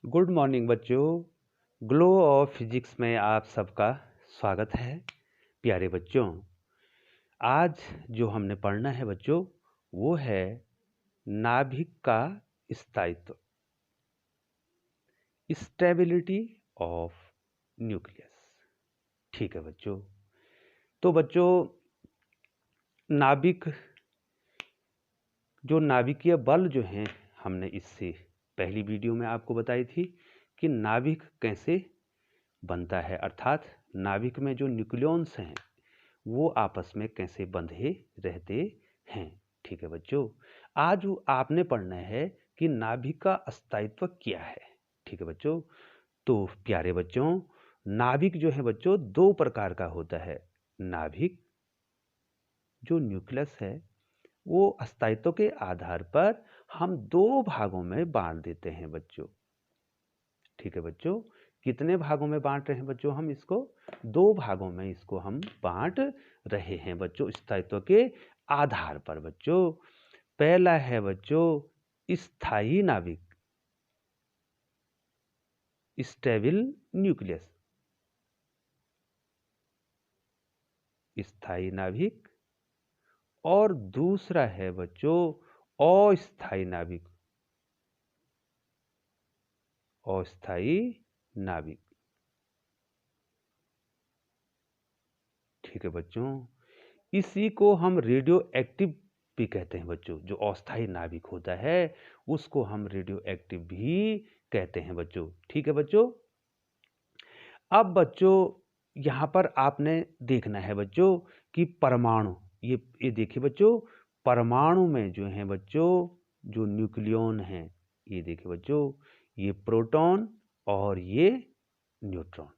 Good morning बच्चों। Glow of physics में आप सबका स्वागत है। प्यारे बच्चों, आज जो हमने पढ़ना है बच्चों वो है नाभिक का स्थायित्व, स्टेबिलिटी ऑफ न्यूक्लियस। ठीक है बच्चों। तो बच्चों, नाभिक जो नाभिकीय बल जो हैं, हमने इससे पहली वीडियो में आपको बताई थी कि नाभिक कैसे बनता है, अर्थात नाभिक में जो न्यूक्लियॉन्स हैं वो आपस में कैसे बंधे रहते हैं। ठीक है बच्चों, आज आपने पढ़ना है कि नाभिक का स्थायित्व क्या है। ठीक है बच्चों। तो प्यारे बच्चों, नाभिक जो है बच्चों दो प्रकार का होता है। नाभिक जो न्यूक्लियस है वो स्थायित्व के आधार पर हम दो भागों में बांट देते हैं बच्चों। ठीक है बच्चों, कितने भागों में बांट रहे हैं बच्चों? हम इसको दो भागों में इसको हम बांट रहे हैं बच्चों, स्थायित्व के आधार पर बच्चों। पहला है बच्चों स्थायी नाभिक, स्टेबल न्यूक्लियस। स्थायी नाभिक। और दूसरा है बच्चों अस्थायी नाभिक, अस्थायी नाभिक। ठीक है बच्चों, इसी को हम रेडियो एक्टिव भी कहते हैं बच्चों। जो अस्थायी नाभिक होता है उसको हम रेडियो एक्टिव भी कहते हैं बच्चों। ठीक है बच्चों। अब बच्चों यहाँ पर आपने देखना है बच्चों कि परमाणु, ये देखिए बच्चों, परमाणु में जो है बच्चों जो न्यूक्लियॉन है, ये देखिए बच्चों, ये प्रोटॉन और ये न्यूट्रॉन।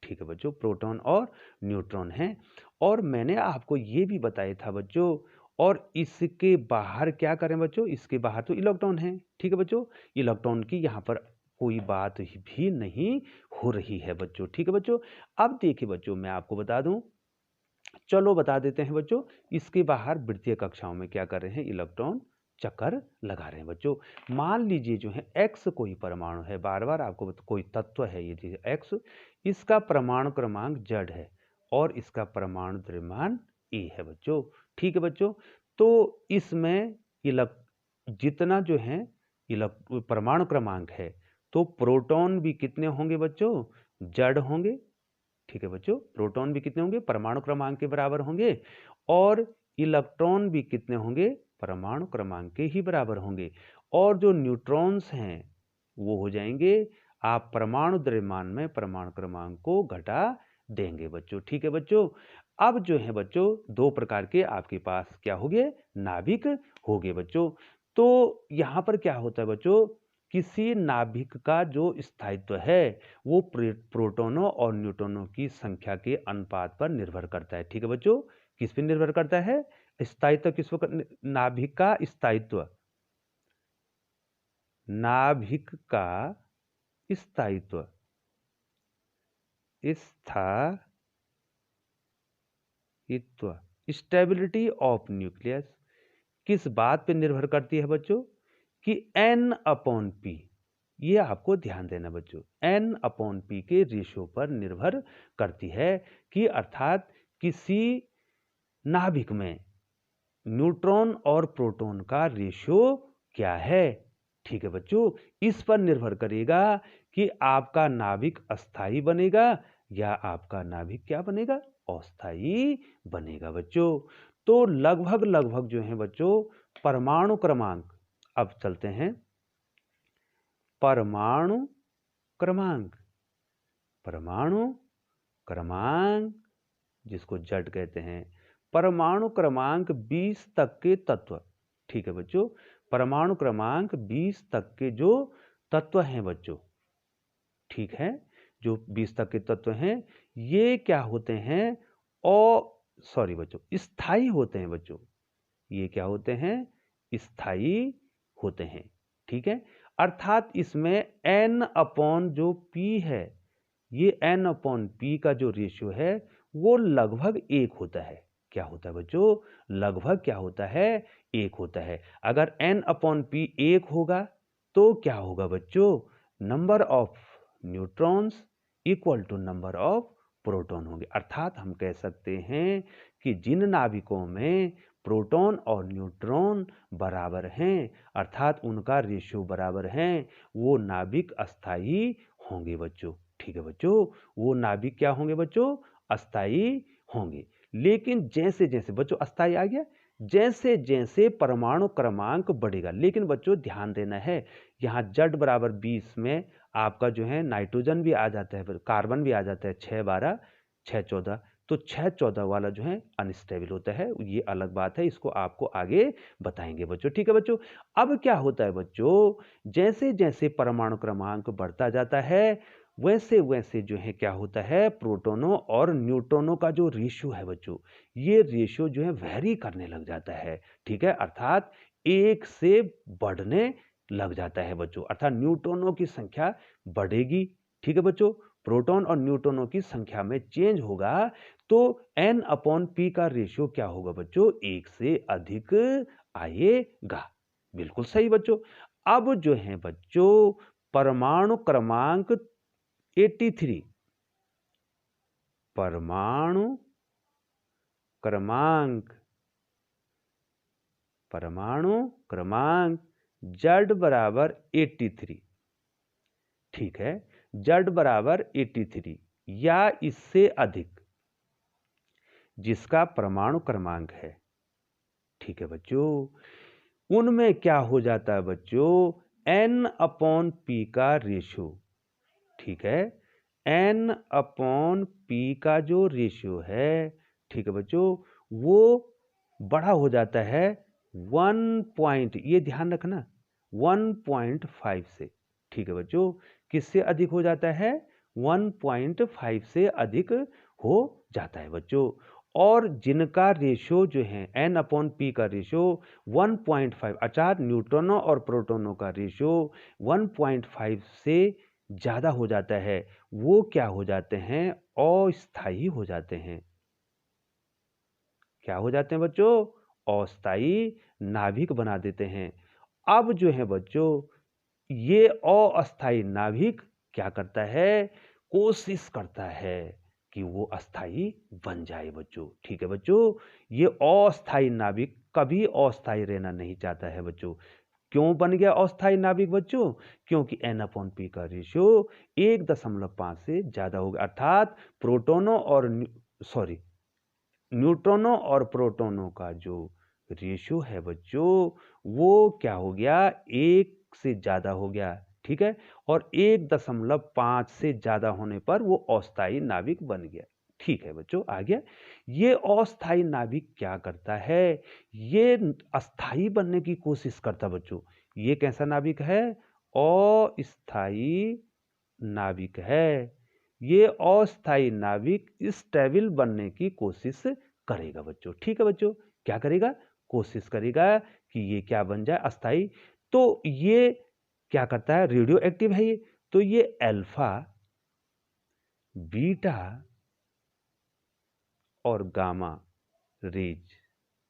ठीक है बच्चों, प्रोटॉन और न्यूट्रॉन हैं। और मैंने आपको ये भी बताया था बच्चों, और इसके बाहर क्या करें बच्चों? इसके बाहर तो इलेक्ट्रॉन है। ठीक है बच्चों, इलेक्ट्रॉन की यहाँ पर कोई बात भी नहीं हो रही है बच्चों। ठीक है बच्चों। अब देखिए बच्चों, मैं आपको बता दूं, चलो बता देते हैं बच्चों, इसके बाहर वृत्तीय कक्षाओं में क्या कर रहे हैं? इलेक्ट्रॉन चक्कर लगा रहे हैं बच्चों। मान लीजिए जो है एक्स कोई परमाणु है, बार बार आपको कोई तत्व है, ये एक्स, इसका परमाणु क्रमांक जेड है और इसका परमाणु द्रव्यमान ए है बच्चों। ठीक है बच्चों। तो इसमें जितना जो है परमाणु क्रमांक है, तो प्रोटॉन भी कितने होंगे बच्चों? जेड होंगे। ठीक है बच्चों, प्रोटॉन भी कितने होंगे? परमाणु क्रमांक के बराबर होंगे। और इलेक्ट्रॉन भी कितने होंगे? परमाणु क्रमांक के ही बराबर होंगे। और जो न्यूट्रॉन्स हैं वो हो जाएंगे, आप परमाणु द्रव्यमान में परमाणु क्रमांक को घटा देंगे बच्चों। ठीक है बच्चों। अब जो है बच्चों दो प्रकार के आपके पास क्या हो गए? नाभिक हो गए बच्चों। तो यहां पर क्या होता है बच्चों? किसी नाभिक का जो स्थायित्व है वो प्रोटॉनों और न्यूट्रॉनों की संख्या के अनुपात पर निर्भर करता है। ठीक है बच्चों, किस पर निर्भर करता है? स्थायित्व किस पर? नाभिक का स्थायित्व, नाभिक का स्थायित्व, स्थायित्व, स्टेबिलिटी ऑफ न्यूक्लियस किस बात पर निर्भर करती है बच्चों? कि N अपॉन P। ये आपको ध्यान देना बच्चों, N अपॉन P के रेशियो पर निर्भर करती है। कि अर्थात किसी नाभिक में न्यूट्रॉन और प्रोटॉन का रेशियो क्या है। ठीक है बच्चों, इस पर निर्भर करेगा कि आपका नाभिक अस्थाई बनेगा या आपका नाभिक क्या बनेगा? अस्थाई बनेगा बच्चों। तो लगभग लगभग जो है बच्चों परमाणु क्रमांक, अब चलते हैं परमाणु क्रमांक, परमाणु क्रमांक जिसको जड कहते हैं, परमाणु क्रमांक 20 तक के तत्व। ठीक है बच्चों, परमाणु क्रमांक 20 तक के जो तत्व हैं बच्चों, ठीक है, जो 20 तक के तत्व हैं ये क्या होते हैं? सॉरी बच्चों, स्थायी होते हैं बच्चों। ये क्या होते हैं? स्थायी होते हैं। ठीक है, अर्थात इसमें n अपॉन जो p है, ये n अपॉन p का जो रेशियो है वो लगभग 1 होता है। क्या होता है बच्चों? लगभग क्या होता है? 1 होता है। अगर n अपॉन p 1 होगा तो क्या होगा बच्चों? Number of neutrons equal to number of proton होंगे। अर्थात हम कह सकते हैं कि जिन नाभिकों में प्रोटॉन और न्यूट्रॉन बराबर हैं, अर्थात उनका रेशियो बराबर है, वो नाभिक अस्थायी होंगे बच्चों। ठीक है बच्चों, वो नाभिक क्या होंगे बच्चों? अस्थायी होंगे। लेकिन जैसे जैसे बच्चों अस्थायी आ गया, जैसे जैसे परमाणु क्रमांक बढ़ेगा, लेकिन बच्चों ध्यान देना है, यहाँ Z बराबर 20 में आपका जो है नाइट्रोजन भी आ जाता है, कार्बन भी आ जाता है, 6 12 6 14, तो 6 14 वाला जो है अनस्टेबल होता है, ये अलग बात है, इसको आपको आगे बताएंगे बच्चों। ठीक है बच्चों, अब क्या होता है बच्चों, जैसे जैसे परमाणु क्रमांक बढ़ता जाता है, वैसे वैसे जो है क्या होता है, प्रोटोनों और न्यूट्रॉनों का जो रेशियो है बच्चों, ये रेशियो जो है वेरी करने लग जाता है। ठीक है, अर्थात एक से बढ़ने लग जाता है बच्चों, अर्थात न्यूट्रॉनों की संख्या बढ़ेगी। ठीक है बच्चों, प्रोटॉन और न्यूट्रॉनों की संख्या में चेंज होगा, तो N/P का रेशियो क्या होगा बच्चों? एक से अधिक आएगा। बिल्कुल सही बच्चों। अब जो है बच्चों परमाणु क्रमांक 83, परमाणु क्रमांक Z बराबर 83, ठीक है, Z बराबर 83 या इससे अधिक जिसका परमाणु क्रमांक है, ठीक है बच्चों, उनमें क्या हो जाता है बच्चों? N/P का रेशियो, ठीक है, N/P का जो रेशियो है, ठीक है बच्चों, वो बड़ा हो जाता है 1 ये ध्यान रखना, 1.5 से। ठीक है बच्चों, किससे अधिक हो जाता है? 1.5 से अधिक हो जाता है बच्चों। और जिनका रेशियो जो है N/P का रेशियो 1.5, अर्थात न्यूट्रॉनों और प्रोटॉनों का रेशियो 1.5 से ज्यादा हो जाता है, वो क्या हो जाते हैं? अस्थायी हो जाते हैं। क्या हो जाते हैं बच्चों? अस्थायी नाभिक बना देते हैं। अब जो है बच्चों, ये अस्थायी नाभिक क्या करता है? कोशिश करता है कि वो अस्थायी बन जाए बच्चों। ठीक है बच्चों, ये अस्थायी नाभिक कभी अस्थायी रहना नहीं चाहता है बच्चों। क्यों बन गया अस्थायी नाभिक बच्चों? क्योंकि N/P का रेशियो 1.5 से ज्यादा हो गया, अर्थात प्रोटोनों और न्यूट्रॉनों और प्रोटॉनों का जो रेशियो है बच्चों, वो क्या हो गया? 1 से ज्यादा हो गया। ठीक है, और 1.5 से ज्यादा होने पर वो अस्थायी नाभिक बन गया। ठीक है बच्चों, आ गया। ये अस्थायी नाभिक क्या करता है? ये अस्थायी बनने की कोशिश करता बच्चों। ये कैसा नाभिक है? अस्थायी नाभिक है। ये अस्थायी नाभिक स्टेबल बनने की कोशिश करेगा बच्चों। ठीक है बच्चों, क्या करेगा? कोशिश करेगा कि ये क्या बन जाए? अस्थायी। तो ये क्या करता है? रेडियो एक्टिव है ये, तो ये अल्फा, बीटा और गामा रेज,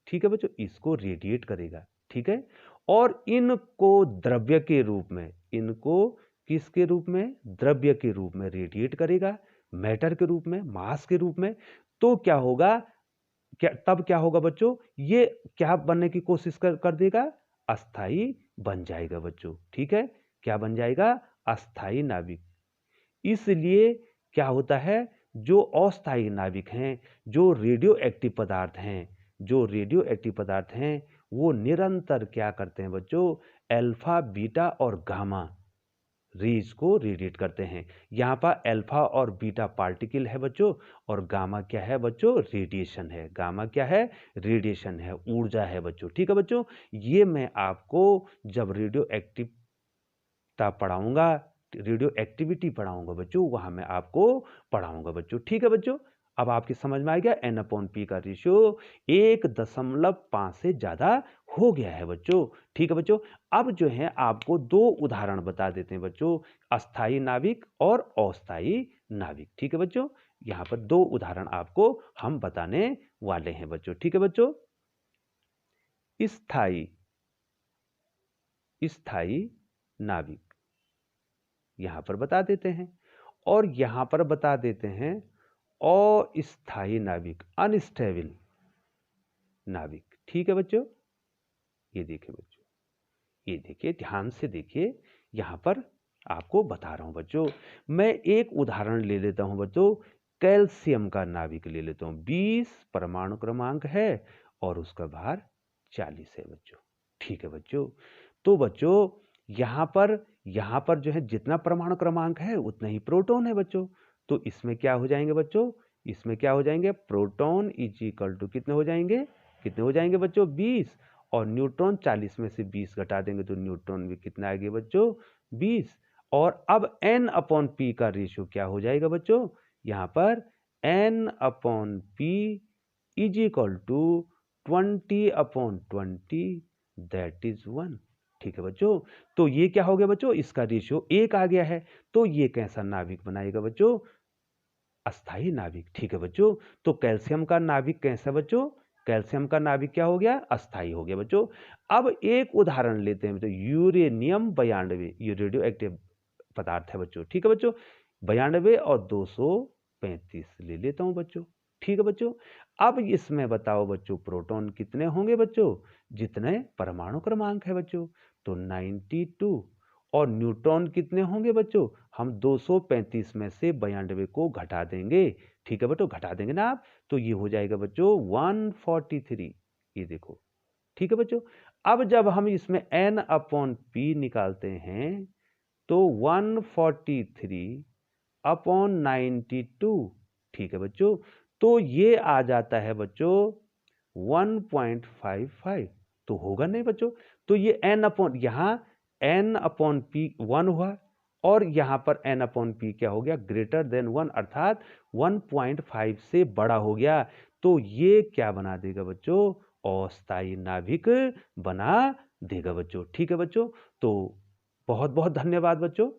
ठीक है बच्चों, इसको रेडिएट करेगा। ठीक है, और इनको द्रव्य के रूप में, इनको किसके रूप में? द्रव्य के रूप में रेडिएट करेगा, मैटर के रूप में, मास के रूप में। तो क्या होगा? तब क्या होगा बच्चों? ये क्या बनने की कोशिश कर देगा? अस्थाई बन जाएगा बच्चों। ठीक है, क्या बन जाएगा? अस्थाई नाभिक। इसलिए क्या होता है? जो अस्थाई नाभिक हैं, जो रेडियो एक्टिव पदार्थ हैं, जो रेडियो एक्टिव पदार्थ हैं, वो निरंतर क्या करते हैं बच्चों? अल्फा, बीटा और गामा रेज को रेडिएट करते हैं। यहाँ पर अल्फा और बीटा पार्टिकल है बच्चों, और गामा क्या है बच्चों? रेडिएशन है। गामा क्या है? रेडिएशन है, ऊर्जा है बच्चों। ठीक है बच्चों, ये मैं आपको जब रेडियो एक्टिविटी पढ़ाऊंगा, रेडियो एक्टिविटी पढ़ाऊंगा बच्चों, वहां मैं आपको पढ़ाऊंगा बच्चों। ठीक है बच्चों, अब आपकी समझ में आ गया N/P का रेशियो 1.5 से ज्यादा हो गया है बच्चों। ठीक है बच्चों, अब जो है आपको 2 उदाहरण बता देते हैं बच्चों, अस्थाई नाभिक और अस्थाई नाभिक। ठीक है बच्चों, यहाँ पर 2 उदाहरण आपको हम बताने वाले हैं बच्चों। ठीक है बच्चों, स्थाई स्थाई नाभिक, यहाँ पर बता देते हैं, और यहाँ पर बता देते हैं अस्थायी नाभिक, अनस्टेबल नाभिक। ठीक है बच्चों, ये देखिए बच्चों, ये देखिए, ध्यान से देखिए, यहाँ पर आपको बता रहा हूं बच्चों। मैं एक उदाहरण ले लेता हूं बच्चों, कैल्शियम का नाभिक ले लेता हूं। 20 परमाणु क्रमांक है और उसका भार 40 है बच्चों। ठीक है बच्चों, तो बच्चों यहाँ पर जो है जितना परमाणु क्रमांक है उतना ही प्रोटॉन है बच्चों। तो इसमें क्या हो जाएंगे बच्चों, इसमें क्या हो जाएंगे, प्रोटॉन इज इक्वल टू कितने हो जाएंगे, कितने हो जाएंगे बच्चों, 20, और न्यूट्रॉन 40 में से 20 घटा देंगे तो न्यूट्रॉन भी कितना आ गया बच्चों, 20। और अब n अपॉन पी का रेशियो क्या हो जाएगा बच्चों, यहाँ पर n upon P is equal to 20 upon 20, that is 1। ठीक है बच्चों, तो ये क्या हो गया बच्चों, इसका रेशियो 1 आ गया है। तो ये कैसा नाभिक बनाएगा बच्चों, अस्थाई नाभिक। ठीक है बच्चों, तो कैल्शियम का नाभिक कैसा बच्चों, कैल्शियम का नाभिक क्या हो गया, अस्थाई हो गया बच्चों। अब एक उदाहरण लेते हैं बच्चों, यूरेनियम 92, ये रेडियो एक्टिव पदार्थ है बच्चों। ठीक है बच्चों, 92 और 235 ले लेता हूं बच्चों। ठीक है बच्चों, अब इसमें बताओ बच्चों प्रोटॉन कितने होंगे बच्चों, जितने परमाणु क्रमांक है बच्चों, तो 92। और न्यूट्रॉन कितने होंगे बच्चों, हम 235 में से 92 को घटा देंगे। ठीक है बच्चों, घटा देंगे ना आप, तो ये हो जाएगा बच्चों 143। ये देखो, ठीक है बच्चों। अब जब हम इसमें n अपॉन पी निकालते हैं तो 143 अपॉन 92। ठीक है बच्चों, तो ये आ जाता है बच्चों 1.55। तो होगा नहीं बच्चों, तो ये n अपॉन, यहाँ n अपॉन पी 1 हुआ, और यहाँ पर n अपॉन पी क्या हो गया, ग्रेटर देन 1, अर्थात 1.5 से बड़ा हो गया। तो ये क्या बना देगा बच्चों, अस्थायी नाभिक बना देगा बच्चों। ठीक है बच्चों, तो बहुत बहुत धन्यवाद बच्चों।